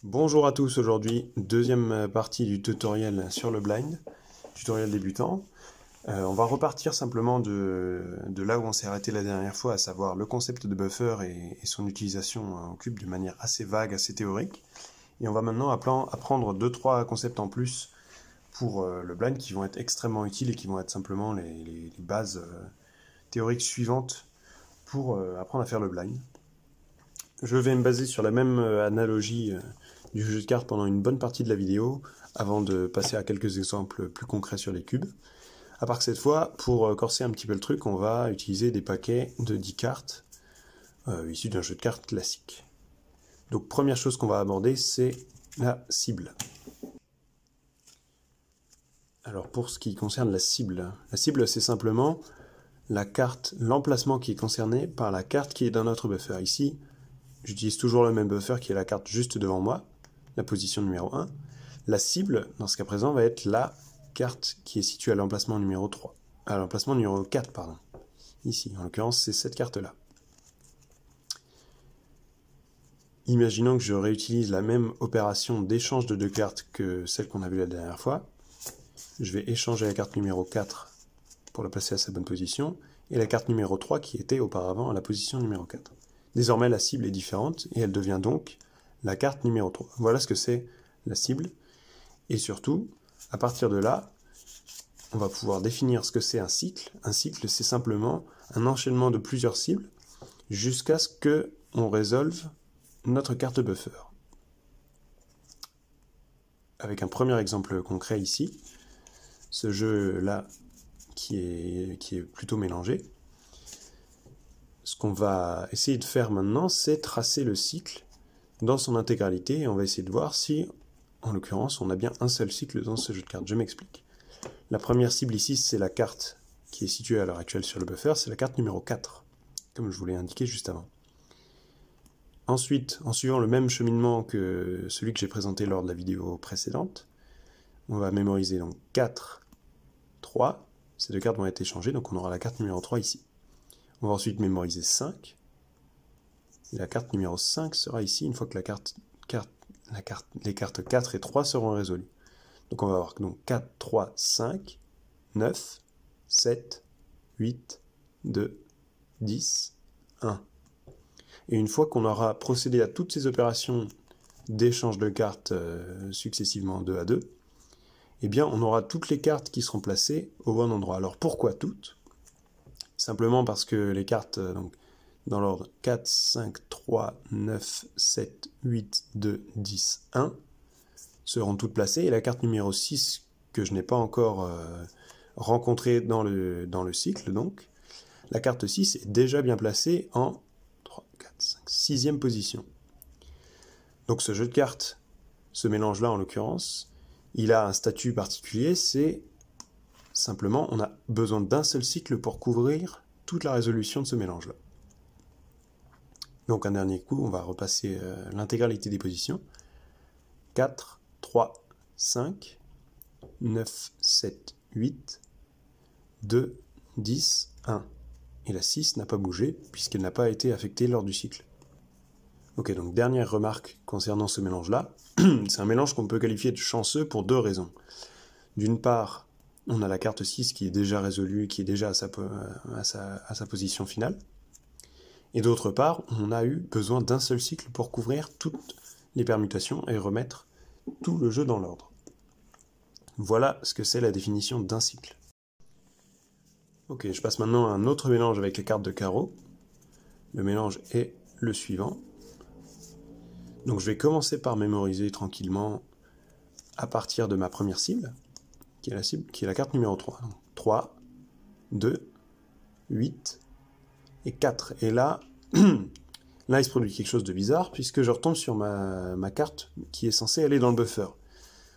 Bonjour à tous, aujourd'hui deuxième partie du tutoriel sur le blind, tutoriel débutant. On va repartir simplement de là où on s'est arrêté la dernière fois, à savoir le concept de buffer et son utilisation en cube de manière assez vague, assez théorique. Et on va maintenant apprendre 2-3 concepts en plus pour le blind qui vont être extrêmement utiles et qui vont être simplement les bases théoriques suivantes pour apprendre à faire le blind. Je vais me baser sur la même analogie du jeu de cartes pendant une bonne partie de la vidéo, avant de passer à quelques exemples plus concrets sur les cubes. À part que cette fois, pour corser un petit peu le truc, on va utiliser des paquets de 10 cartes, issus d'un jeu de cartes classique. Donc première chose qu'on va aborder, c'est la cible. Alors pour ce qui concerne la cible c'est simplement la carte, l'emplacement qui est concerné par la carte qui est dans notre buffer. Ici, j'utilise toujours le même buffer qui est la carte juste devant moi, la position numéro 1. La cible, dans ce cas présent, va être la carte qui est située à l'emplacement numéro 3. À l'emplacement numéro 4, pardon. Ici, en l'occurrence, c'est cette carte-là. Imaginons que je réutilise la même opération d'échange de deux cartes que celle qu'on a vue la dernière fois. Je vais échanger la carte numéro 4 pour la placer à sa bonne position, et la carte numéro 3 qui était auparavant à la position numéro 4. Désormais, la cible est différente, et elle devient donc la carte numéro 3. Voilà ce que c'est la cible. Et surtout, à partir de là, on va pouvoir définir ce que c'est un cycle. Un cycle, c'est simplement un enchaînement de plusieurs cibles jusqu'à ce qu'on résolve notre carte buffer. Avec un premier exemple concret ici, ce jeu-là qui est plutôt mélangé. Ce qu'on va essayer de faire maintenant, c'est tracer le cycle dans son intégralité, et on va essayer de voir si, en l'occurrence, on a bien un seul cycle dans ce jeu de cartes. Je m'explique. La première cible ici, c'est la carte qui est située à l'heure actuelle sur le buffer, c'est la carte numéro 4, comme je vous l'ai indiqué juste avant. Ensuite, en suivant le même cheminement que celui que j'ai présenté lors de la vidéo précédente, on va mémoriser donc 4, 3, ces deux cartes vont être échangées, donc on aura la carte numéro 3 ici. On va ensuite mémoriser 5, et la carte numéro 5 sera ici une fois que les cartes 4 et 3 seront résolues. Donc on va avoir donc 4, 3, 5, 9, 7, 8, 2, 10, 1. Et une fois qu'on aura procédé à toutes ces opérations d'échange de cartes successivement 2 à 2, eh bien on aura toutes les cartes qui seront placées au bon endroit. Alors pourquoi toutes? Simplement parce que les cartes, donc, dans l'ordre 4, 5, 3, 9, 7, 8, 2, 10, 1, seront toutes placées, et la carte numéro 6, que je n'ai pas encore rencontrée dans le cycle, donc, la carte 6 est déjà bien placée en 3, 4, 5, 6e position. Donc ce jeu de cartes, ce mélange-là en l'occurrence, il a un statut particulier, c'est simplement, on a besoin d'un seul cycle pour couvrir toute la résolution de ce mélange-là. Donc un dernier coup, on va repasser l'intégralité des positions. 4, 3, 5, 9, 7, 8, 2, 10, 1. Et la 6 n'a pas bougé, puisqu'elle n'a pas été affectée lors du cycle. Ok, donc dernière remarque concernant ce mélange-là. C'est un mélange qu'on peut qualifier de chanceux pour deux raisons. D'une part, on a la carte 6 qui est déjà résolue, qui est déjà à sa position finale. Et d'autre part, on a eu besoin d'un seul cycle pour couvrir toutes les permutations et remettre tout le jeu dans l'ordre. Voilà ce que c'est la définition d'un cycle. Ok, je passe maintenant à un autre mélange avec les cartes de carreau. Le mélange est le suivant. Donc je vais commencer par mémoriser tranquillement à partir de ma première cible, qui est la carte numéro 3. Donc 3, 2, 8 et 4. Et là, là il se produit quelque chose de bizarre, puisque je retombe sur ma carte qui est censée aller dans le buffer.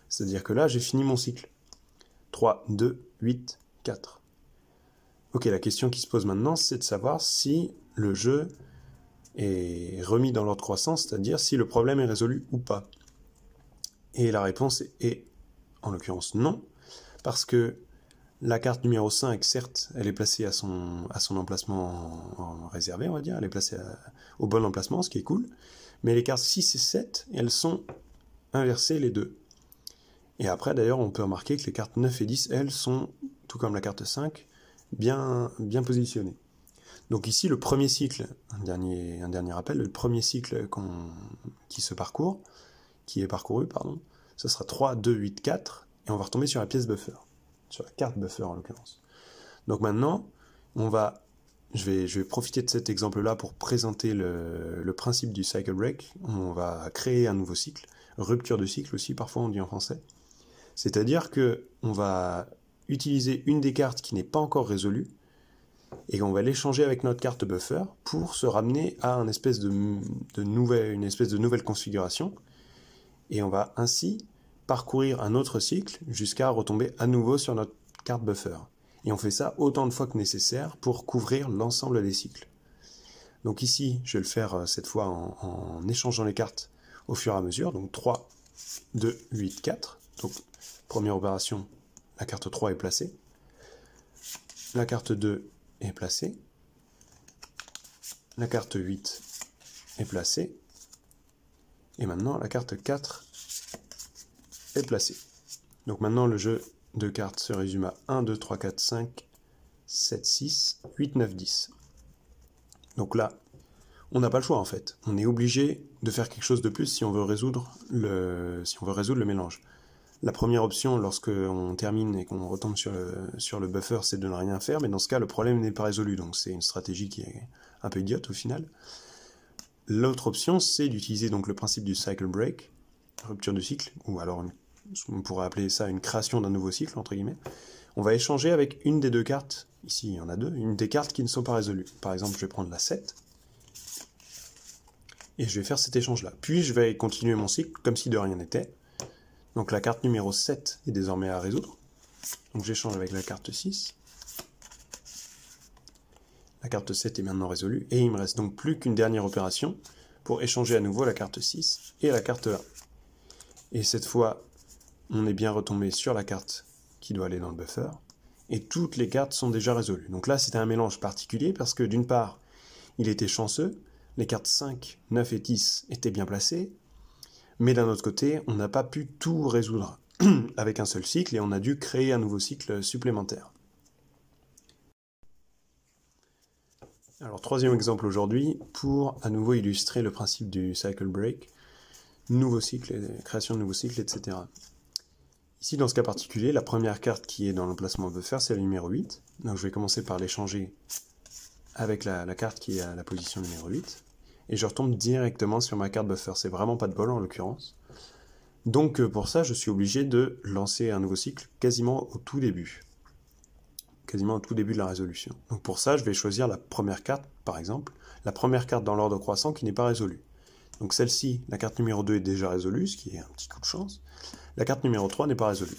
C'est-à-dire que là, j'ai fini mon cycle. 3, 2, 8, 4. Ok, la question qui se pose maintenant, c'est de savoir si le jeu est remis dans l'ordre croissant, c'est-à-dire si le problème est résolu ou pas. Et la réponse est, en l'occurrence, non, parce que la carte numéro 5, certes, elle est placée à son emplacement réservé, on va dire, elle est placée au bon emplacement, ce qui est cool, mais les cartes 6 et 7, elles sont inverser les deux. Et après, d'ailleurs, on peut remarquer que les cartes 9 et 10, elles, sont, tout comme la carte 5, bien positionnées. Donc ici, le premier cycle, un dernier rappel, le premier cycle qui est parcouru, ce sera 3, 2, 8, 4, et on va retomber sur la pièce buffer, sur la carte buffer en l'occurrence. Donc maintenant, je vais profiter de cet exemple-là pour présenter le principe du cycle break. On va créer un nouveau cycle, rupture de cycle aussi, parfois on dit en français. C'est-à-dire qu'on va utiliser une des cartes qui n'est pas encore résolue, et on va l'échanger avec notre carte buffer pour se ramener à une espèce de nouvelle configuration, et on va ainsi parcourir un autre cycle jusqu'à retomber à nouveau sur notre carte buffer. Et on fait ça autant de fois que nécessaire pour couvrir l'ensemble des cycles. Donc ici, je vais le faire cette fois en échangeant les cartes au fur et à mesure. Donc 3, 2, 8, 4. Donc première opération, la carte 3 est placée. La carte 2 est placée. La carte 8 est placée. Et maintenant, la carte 4 est placée. Donc maintenant, le jeu de cartes se résume à 1, 2, 3, 4, 5, 7, 6, 8, 9, 10. Donc là, on n'a pas le choix en fait. On est obligé de faire quelque chose de plus si on veut résoudre le mélange. La première option, lorsque on termine et qu'on retombe sur le buffer, c'est de ne rien faire, mais dans ce cas, le problème n'est pas résolu, donc c'est une stratégie qui est un peu idiote au final. L'autre option, c'est d'utiliser donc le principe du cycle break, rupture de cycle, ou alors on pourrait appeler ça une création d'un nouveau cycle, entre guillemets. On va échanger avec une des deux cartes, ici il y en a deux, une des cartes qui ne sont pas résolues. Par exemple, je vais prendre la 7, et je vais faire cet échange-là. Puis je vais continuer mon cycle comme si de rien n'était. Donc la carte numéro 7 est désormais à résoudre. Donc j'échange avec la carte 6. La carte 7 est maintenant résolue, et il ne me reste donc plus qu'une dernière opération pour échanger à nouveau la carte 6 et la carte 1. Et cette fois, on est bien retombé sur la carte qui doit aller dans le buffer, et toutes les cartes sont déjà résolues. Donc là, c'était un mélange particulier, parce que d'une part, il était chanceux, les cartes 5, 9 et 10 étaient bien placées, mais d'un autre côté, on n'a pas pu tout résoudre avec un seul cycle, et on a dû créer un nouveau cycle supplémentaire. Alors, troisième exemple aujourd'hui, pour à nouveau illustrer le principe du cycle break, nouveau cycle, création de nouveau cycle, etc. Ici, dans ce cas particulier, la première carte qui est dans l'emplacement buffer, c'est la numéro 8. Donc je vais commencer par l'échanger avec la carte qui est à la position numéro 8. Et je retombe directement sur ma carte buffer. C'est vraiment pas de bol en l'occurrence. Donc pour ça, je suis obligé de lancer un nouveau cycle quasiment au tout début. Quasiment au tout début de la résolution. Donc pour ça, je vais choisir la première carte, par exemple. La première carte dans l'ordre croissant qui n'est pas résolue. Donc celle-ci, la carte numéro 2 est déjà résolue, ce qui est un petit coup de chance. La carte numéro 3 n'est pas résolue.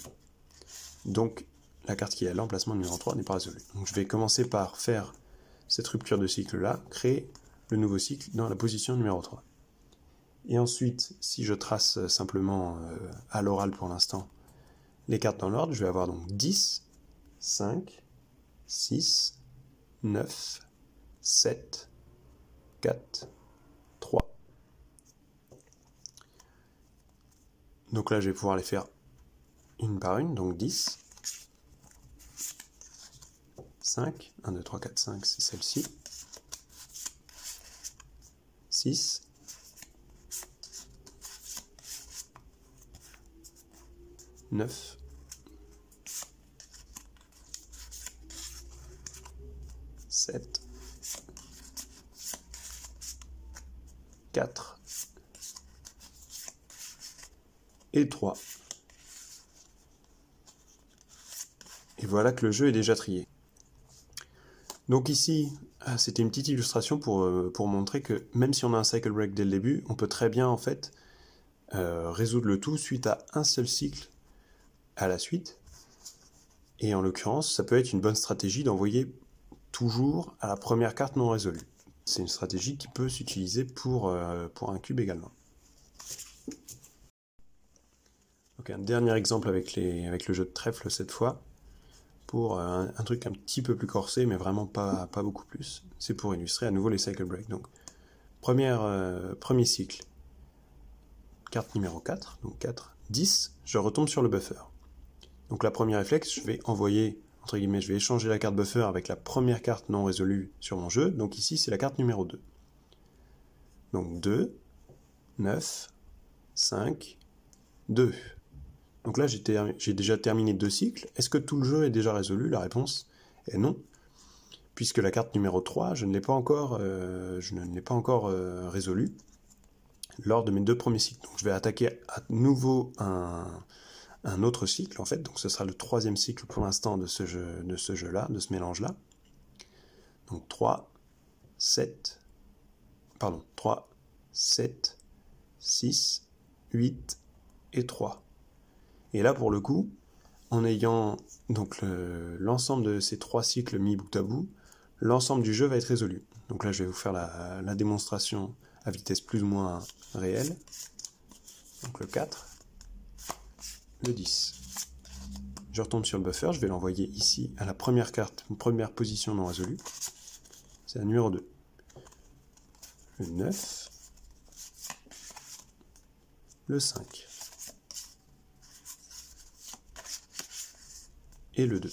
Donc la carte qui est à l'emplacement numéro 3 n'est pas résolue. Donc je vais commencer par faire cette rupture de cycle-là, créer le nouveau cycle dans la position numéro 3. Et ensuite, si je trace simplement à l'oral pour l'instant les cartes dans l'ordre, je vais avoir donc 10, 5, 6, 9, 7, 4, 3. Donc là, je vais pouvoir les faire une par une, donc 10, 5, 1, 2, 3, 4, 5, c'est celle-ci, 6, 9, 7, 4 et 3. Et voilà que le jeu est déjà trié. Donc ici, c'était une petite illustration pour montrer que même si on a un cycle break dès le début, on peut très bien en fait résoudre le tout suite à un seul cycle à la suite. Et en l'occurrence, ça peut être une bonne stratégie d'envoyer toujours à la première carte non résolue. C'est une stratégie qui peut s'utiliser pour un cube également. Donc un dernier exemple avec le jeu de trèfle cette fois, pour un truc un petit peu plus corsé, mais vraiment pas beaucoup plus. C'est pour illustrer à nouveau les cycle breaks. Donc premier cycle, carte numéro 4, donc 4, 10, je retombe sur le buffer. Donc la première réflexe, je vais envoyer, entre guillemets, je vais échanger la carte buffer avec la première carte non résolue sur mon jeu. Donc ici, c'est la carte numéro 2. Donc 2, 9, 5, 2. Donc là, j'ai déjà terminé 2 cycles. Est-ce que tout le jeu est déjà résolu? La réponse est non, puisque la carte numéro 3, je ne l'ai pas encore, résolue lors de mes 2 premiers cycles. Donc je vais attaquer à nouveau un autre cycle, en fait. Donc ce sera le 3e cycle pour l'instant de ce jeu-là, de ce mélange-là. Donc 3, 7, 6, 8 et 3. Et là, pour le coup, en ayant donc l'ensemble de ces 3 cycles mis bout à bout, l'ensemble du jeu va être résolu. Donc là, je vais vous faire la démonstration à vitesse plus ou moins réelle. Donc le 4, le 10. Je retombe sur le buffer, je vais l'envoyer ici à la première carte, une première position non résolue. C'est la numéro 2. Le 9, le 5. Et le 2.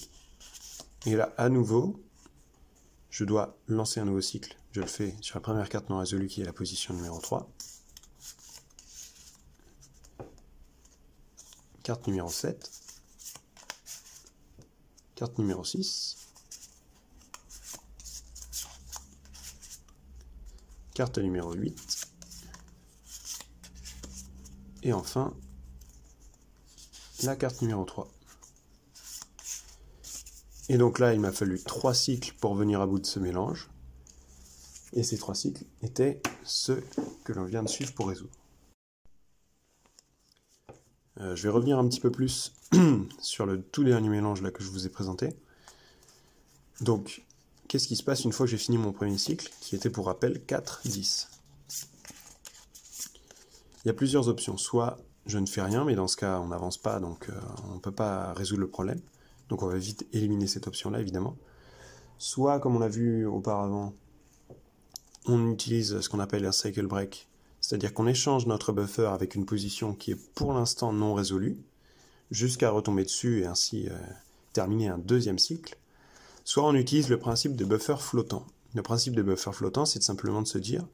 Et là, à nouveau, je dois lancer un nouveau cycle. Je le fais sur la première carte non résolue qui est la position numéro 3. Carte numéro 7. Carte numéro 6. Carte numéro 8. Et enfin, la carte numéro 3. Et donc là, il m'a fallu 3 cycles pour venir à bout de ce mélange. Et ces 3 cycles étaient ceux que l'on vient de suivre pour résoudre. Je vais revenir un petit peu plus sur le tout dernier mélange là que je vous ai présenté. Donc, qu'est-ce qui se passe une fois que j'ai fini mon premier cycle, qui était pour rappel 4, 10. Il y a plusieurs options. Soit je ne fais rien, mais dans ce cas, on n'avance pas, donc on ne peut pas résoudre le problème. Donc on va vite éliminer cette option-là, évidemment. Soit, comme on l'a vu auparavant, on utilise ce qu'on appelle un cycle break, c'est-à-dire qu'on échange notre buffer avec une position qui est pour l'instant non résolue, jusqu'à retomber dessus et ainsi terminer un 2e cycle. Soit on utilise le principe de buffer flottant. Le principe de buffer flottant, c'est simplement de se dire,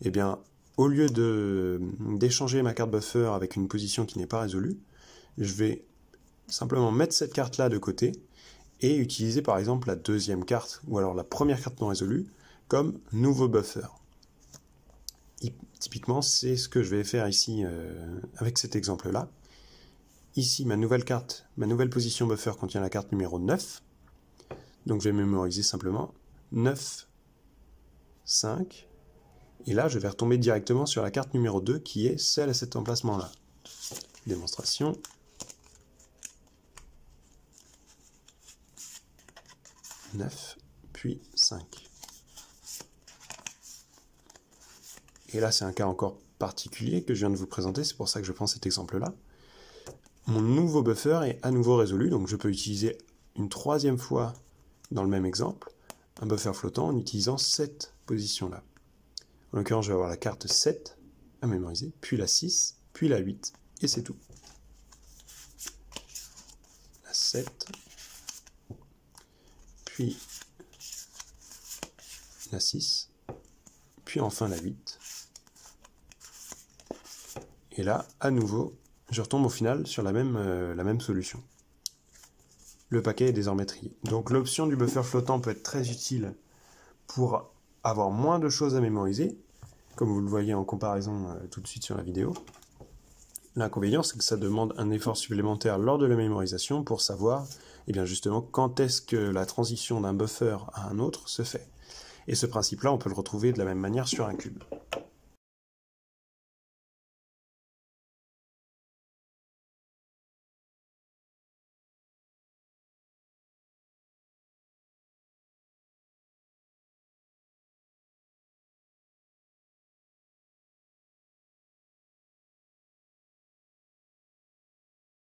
eh bien, au lieu d'échanger ma carte buffer avec une position qui n'est pas résolue, je vais simplement mettre cette carte-là de côté et utiliser par exemple la 2e carte, ou alors la première carte non résolue, comme nouveau buffer. Typiquement, c'est ce que je vais faire ici avec cet exemple-là. Ici, ma nouvelle carte, ma nouvelle position buffer contient la carte numéro 9. Donc je vais mémoriser simplement 9, 5. Et là, je vais retomber directement sur la carte numéro 2 qui est celle à cet emplacement-là. Démonstration. « 9, puis 5. » Et là, c'est un cas encore particulier que je viens de vous présenter, c'est pour ça que je prends cet exemple-là. Mon nouveau buffer est à nouveau résolu, donc je peux utiliser une 3e fois dans le même exemple, un buffer flottant en utilisant cette position-là. En l'occurrence, je vais avoir la carte 7 à mémoriser, puis la 6, puis la 8, et c'est tout. La 7, puis la 6, puis enfin la 8. Et là, à nouveau, je retombe au final sur la même solution. Le paquet est désormais trié. Donc l'option du buffer flottant peut être très utile pour avoir moins de choses à mémoriser, comme vous le voyez en comparaison tout de suite sur la vidéo. L'inconvénient, c'est que ça demande un effort supplémentaire lors de la mémorisation pour savoir, eh bien justement, quand est-ce que la transition d'un buffer à un autre se fait. Et ce principe-là, on peut le retrouver de la même manière sur un cube.